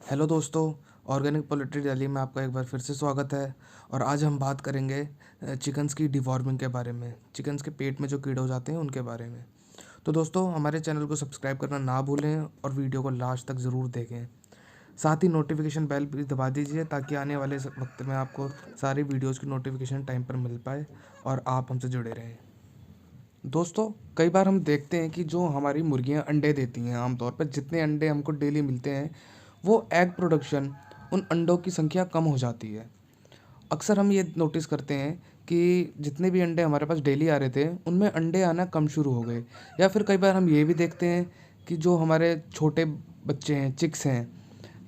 Hello दोस्तों, organic poultry daily में आपका एक बार फिर से स्वागत है। और आज हम बात करेंगे चिकन्स की डिवॉर्मिंग के बारे में, चिकन्स के पेट में जो कीड़े हो जाते हैं उनके बारे में। तो दोस्तों, हमारे चैनल को सब्सक्राइब करना ना भूलें और वीडियो को लास्ट तक ज़रूर देखें। साथ ही नोटिफिकेशन बेल भी दबा दीजिए ताकि आने वाले वक्त में आपको सारी वीडियोज़ की नोटिफिकेशन टाइम पर मिल पाए और आप हमसे जुड़े रहें। दोस्तों, कई बार हम देखते हैं कि जो हमारी मुर्गियां अंडे देती हैं, आमतौर पर जितने अंडे हमको डेली मिलते हैं वो एग प्रोडक्शन, उन अंडों की संख्या कम हो जाती है। अक्सर हम ये नोटिस करते हैं कि जितने भी अंडे हमारे पास डेली आ रहे थे उनमें अंडे आना कम शुरू हो गए। या फिर कई बार हम ये भी देखते हैं कि जो हमारे छोटे बच्चे हैं, चिक्स हैं,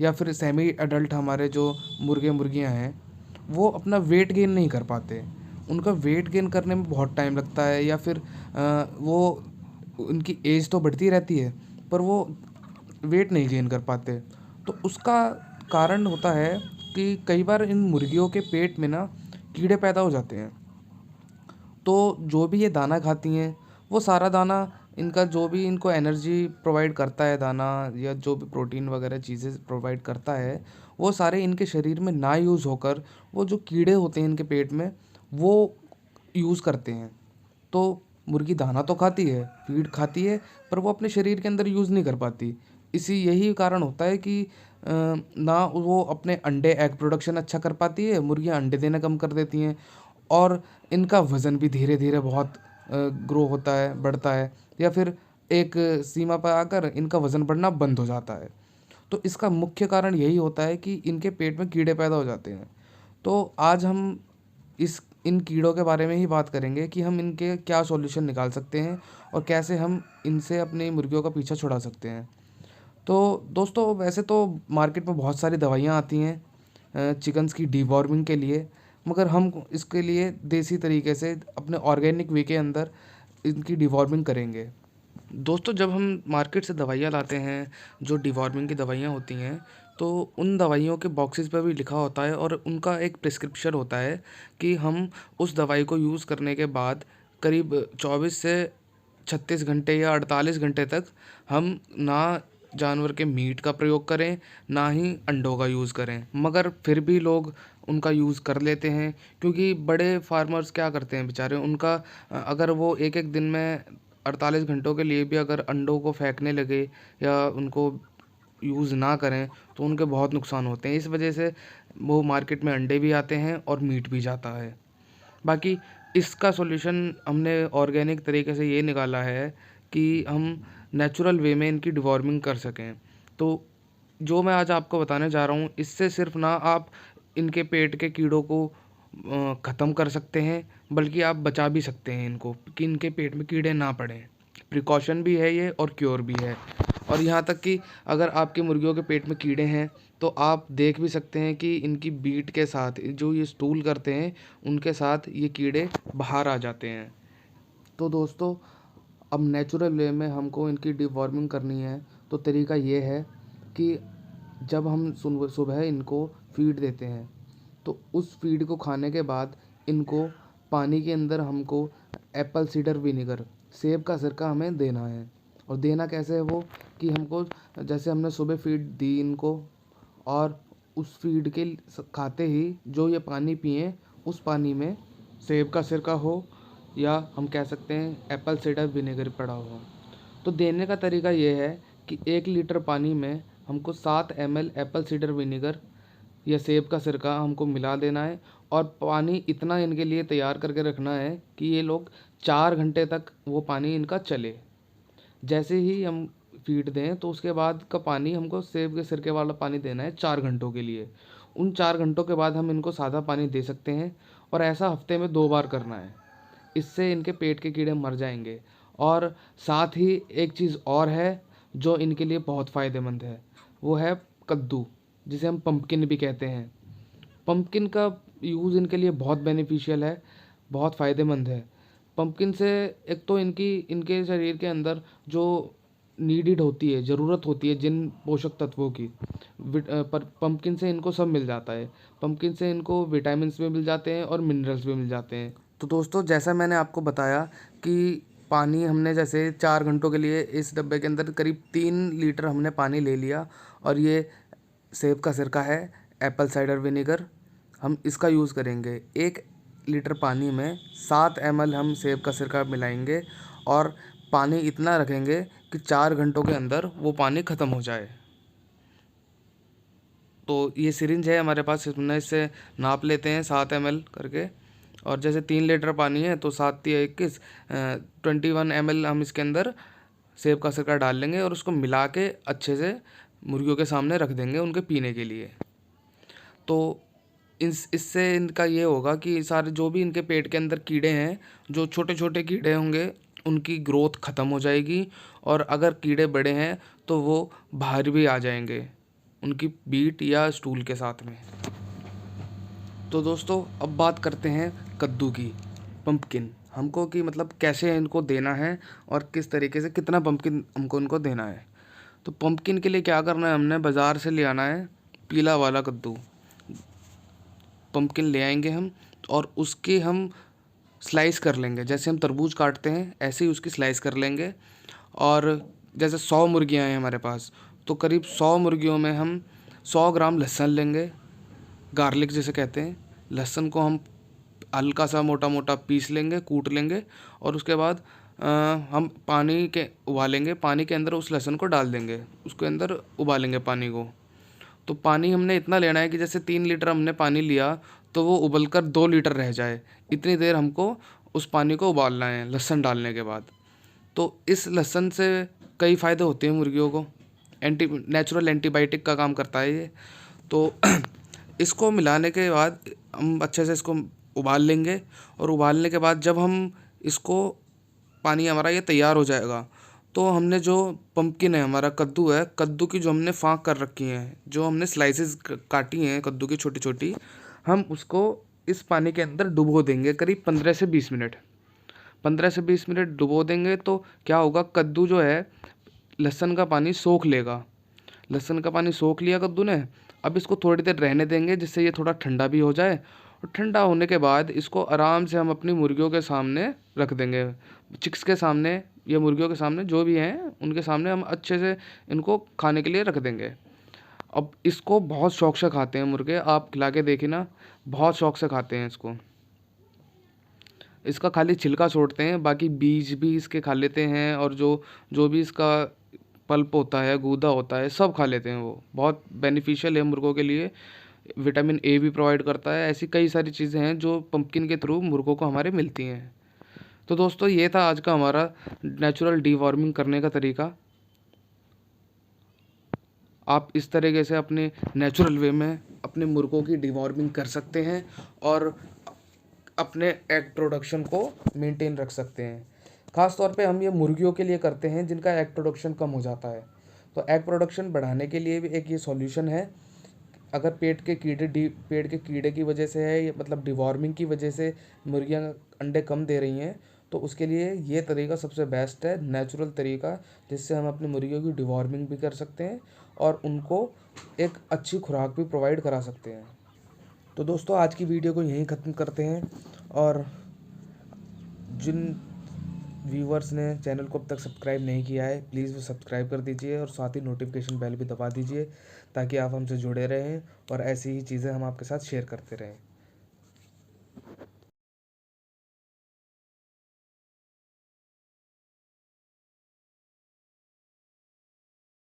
या फिर सेमी एडल्ट हमारे जो मुर्गे मुर्गियां हैं, वो अपना वेट गेन नहीं कर पाते। उनका वेट गेन करने में बहुत टाइम लगता है, या फिर वो उनकी एज तो बढ़ती रहती है पर वो वेट नहीं गेन कर पाते। तो उसका कारण होता है कि कई बार इन मुर्गियों के पेट में ना कीड़े पैदा हो जाते हैं। तो जो भी ये दाना खाती हैं वो सारा दाना, इनका जो भी इनको एनर्जी प्रोवाइड करता है दाना, या जो भी प्रोटीन वगैरह चीज़ें प्रोवाइड करता है, वो सारे इनके शरीर में ना यूज़ होकर वो जो कीड़े होते हैं इनके पेट में वो यूज़ करते हैं। तो मुर्गी दाना तो खाती है, फीड खाती है, पर वो अपने शरीर के अंदर यूज़ नहीं कर पाती। यही कारण होता है कि ना वो अपने अंडे एग प्रोडक्शन अच्छा कर पाती है, मुर्गियाँ अंडे देना कम कर देती हैं, और इनका वज़न भी धीरे-धीरे बहुत ग्रो होता है, बढ़ता है, या फिर एक सीमा पर आकर इनका वज़न बढ़ना बंद हो जाता है। तो इसका मुख्य कारण यही होता है कि इनके पेट में कीड़े पैदा हो जाते हैं। तो आज हम इस इन कीड़ों के बारे में ही बात करेंगे कि हम इनके क्या सॉल्यूशन निकाल सकते हैं और कैसे हम इनसे अपनी मुर्गियों का पीछा छुड़ा सकते हैं। तो दोस्तों, वैसे तो मार्केट में बहुत सारी दवाइयाँ आती हैं चिकन्स की डिवॉर्मिंग के लिए, मगर हम इसके लिए देसी तरीके से अपने ऑर्गेनिक वे के अंदर इनकी डिवॉर्मिंग करेंगे। दोस्तों, जब हम मार्केट से दवाइयाँ लाते हैं, जो डिवॉर्मिंग की दवाइयाँ होती हैं, तो उन दवाइयों के बॉक्सेस पे भी लिखा होता है और उनका एक प्रिस्क्रिप्शन होता है कि हम उस दवाई को यूज़ करने के बाद करीब 24 से 36 घंटे या 48 घंटे तक हम ना जानवर के मीट का प्रयोग करें, ना ही अंडों का यूज़ करें। मगर फिर भी लोग उनका यूज़ कर लेते हैं, क्योंकि बड़े फार्मर्स क्या करते हैं बेचारे, उनका अगर वो एक-एक दिन में 48 घंटों के लिए भी अगर अंडों को फेंकने लगे या उनको यूज़ ना करें तो उनके बहुत नुकसान होते हैं। इस वजह से वो मार्केट में अंडे भी आते हैं और मीट भी जाता है। बाकी इसका सॉल्यूशन हमने ऑर्गेनिक तरीके से ये निकाला है कि हम नेचुरल वे में इनकी डिवॉर्मिंग कर सकें। तो जो मैं आज आपको बताने जा रहा हूँ, इससे सिर्फ ना आप इनके पेट के कीड़ों को ख़त्म कर सकते हैं, बल्कि आप बचा भी सकते हैं इनको कि इनके पेट में कीड़े ना पड़ें। प्रिकॉशन भी है ये और क्योर भी है। और यहाँ तक कि अगर आपकी मुर्गियों के पेट में कीड़े हैं तो आप देख भी सकते हैं कि इनकी बीट के साथ जो ये स्टूल करते हैं उनके साथ ये कीड़े बाहर आ जाते हैं। तो दोस्तों, अब नेचुरल वे में हमको इनकी डिवॉर्मिंग करनी है। तो तरीका ये है कि जब हम सुबह इनको फीड देते हैं तो उस फीड को खाने के बाद इनको पानी के अंदर हमको एप्पल साइडर विनेगर, सेब का सिरका हमें देना है। और देना कैसे है वो, कि हमको जैसे हमने सुबह फीड दी इनको, और उस फीड के खाते ही जो ये पानी पिए, उस पानी में सेब का सिरका हो, या हम कह सकते हैं एप्पल साइडर विनेगर पड़ा हो। तो देने का तरीका ये है कि 1 लीटर पानी में हमको 7 ml एप्पल साइडर विनेगर या सेब का सिरका हमको मिला देना है, और पानी इतना इनके लिए तैयार करके रखना है कि ये लोग 4 घंटे तक वो पानी इनका चले। जैसे ही हम फीड दें तो उसके बाद का पानी हमको सेब के सिरके वाला पानी देना है 4 घंटों के लिए। उन 4 घंटों के बाद हम इनको सादा पानी दे सकते हैं, और ऐसा हफ्ते में 2 बार करना है। इससे इनके पेट के कीड़े मर जाएंगे। और साथ ही एक चीज़ और है जो इनके लिए बहुत फ़ायदेमंद है, वो है कद्दू, जिसे हम पम्पकिन भी कहते हैं। पम्पकिन का यूज़ इनके लिए बहुत बेनिफिशियल है, बहुत फ़ायदेमंद है। पम्पकिन से एक तो इनके शरीर के अंदर जो नीडेड होती है, ज़रूरत होती है जिन पोषक तत्वों की, पर पम्पकिन से इनको सब मिल जाता है। पम्पकिन से इनको विटामिन्स भी मिल जाते हैं और मिनरल्स भी मिल जाते हैं। तो दोस्तों, जैसा मैंने आपको बताया कि पानी हमने जैसे 4 घंटों के लिए इस डब्बे के अंदर करीब 3 लीटर हमने पानी ले लिया, और ये सेब का सिरका है, एप्पल साइडर विनेगर, हम इसका यूज़ करेंगे। 1 लीटर पानी में 7 ml हम सेब का सिरका मिलाएंगे और पानी इतना रखेंगे कि 4 घंटों के अंदर वो पानी ख़त्म हो जाए। तो ये सिरिंज है हमारे पास, हमने इससे नाप लेते हैं 7 ml करके। और जैसे 3 लीटर पानी है तो 7 तिया 21, 21 ml हम इसके अंदर सेब का सिरका डाल लेंगे और उसको मिला के अच्छे से मुर्गियों के सामने रख देंगे उनके पीने के लिए। तो इससे इनका ये होगा कि सारे जो भी इनके पेट के अंदर कीड़े हैं, जो छोटे छोटे कीड़े होंगे, उनकी ग्रोथ ख़त्म हो जाएगी। और अगर कीड़े बड़े हैं तो वो बाहर भी आ जाएंगे उनकी बीट या स्टूल के साथ में। तो दोस्तों अब बात करते हैं कद्दू की, पंपकिन हमको कि मतलब कैसे इनको देना है और किस तरीके से कितना पंपकिन हमको इनको देना है। तो पंपकिन के लिए क्या करना है, हमने बाज़ार से ले आना है पीला वाला कद्दू। पंपकिन ले आएंगे हम और उसके हम स्लाइस कर लेंगे, जैसे हम तरबूज काटते हैं ऐसे ही उसकी स्लाइस कर लेंगे। और जैसे 100 मुर्गियाँ हैं हमारे पास, तो करीब 100 मुर्गियों में हम 100 ग्राम लहसुन लेंगे, गार्लिक जिसे कहते हैं। लहसुन को हम हल्का सा मोटा मोटा पीस लेंगे, कूट लेंगे और उसके बाद हम पानी के उबालेंगे, पानी के अंदर उस लहसुन को डाल देंगे, उसके अंदर उबालेंगे पानी को। तो पानी हमने इतना लेना है कि जैसे 3 लीटर हमने पानी लिया तो वो उबल कर 2 लीटर रह जाए, इतनी देर हमको उस पानी को उबालना है लहसुन डालने के बाद। तो इस लहसुन से कई फ़ायदे होते हैं मुर्गियों को, नेचुरल एंटीबायोटिक का काम करता है ये। तो इसको मिलाने के बाद हम अच्छे से इसको उबाल लेंगे और उबालने के बाद जब हम इसको पानी हमारा ये तैयार हो जाएगा तो हमने जो पंपकिन है, हमारा कद्दू है, कद्दू की जो हमने फाँक कर रखी हैं, जो हमने स्लाइसेस काटी हैं कद्दू की छोटी छोटी, हम उसको इस पानी के अंदर डुबो देंगे करीब 15 से 20 मिनट। 15 से 20 मिनट डुबो देंगे तो क्या होगा, कद्दू जो है लहसुन का पानी सोख लेगा। लहसुन का पानी सोख लिया कद्दू ने, अब इसको थोड़ी देर रहने देंगे जिससे ये थोड़ा ठंडा भी हो जाए। और ठंडा होने के बाद इसको आराम से हम अपनी मुर्गियों के सामने रख देंगे, चिक्स के सामने या मुर्गियों के सामने, जो भी हैं उनके सामने हम अच्छे से इनको खाने के लिए रख देंगे। अब इसको बहुत शौक से खाते हैं मुर्गे, आप खिला के देखिए ना, बहुत शौक से खाते हैं इसको। इसका खाली छिलका छोड़ते हैं, बाकी बीज भी इसके खा लेते हैं और जो जो भी इसका पल्प होता है, गूदा होता है, सब खा लेते हैं। वो बहुत बेनिफिशियल है मुर्गों के लिए, विटामिन ए भी प्रोवाइड करता है। ऐसी कई सारी चीज़ें हैं जो पंपकिन के थ्रू मुर्गों को हमारे मिलती हैं। तो दोस्तों ये था आज का हमारा नेचुरल डीवॉर्मिंग करने का तरीका। आप इस तरीके से अपने नेचुरल वे में अपने मुर्गों की डीवॉर्मिंग कर सकते हैं और अपने एग प्रोडक्शन को मेंटेन रख सकते हैं। ख़ास तौर पे हम ये मुर्गियों के लिए करते हैं जिनका एग प्रोडक्शन कम हो जाता है। तो एग प्रोडक्शन बढ़ाने के लिए भी एक ये सॉल्यूशन है। अगर पेट के कीड़े की वजह से है, मतलब डिवॉर्मिंग की वजह से मुर्गियाँ अंडे कम दे रही हैं, तो उसके लिए ये तरीका सबसे बेस्ट है, नेचुरल तरीका, जिससे हम अपनी मुर्गियों की डिवॉर्मिंग भी कर सकते हैं और उनको एक अच्छी खुराक भी प्रोवाइड करा सकते हैं। तो दोस्तों आज की वीडियो को यहीं ख़त्म करते हैं। और जिन व्यूवर्स ने चैनल को अब तक सब्सक्राइब नहीं किया है, प्लीज़ वो सब्सक्राइब कर दीजिए और साथ ही नोटिफिकेशन बेल भी दबा दीजिए, ताकि आप हमसे जुड़े रहें और ऐसी ही चीज़ें हम आपके साथ शेयर करते रहें।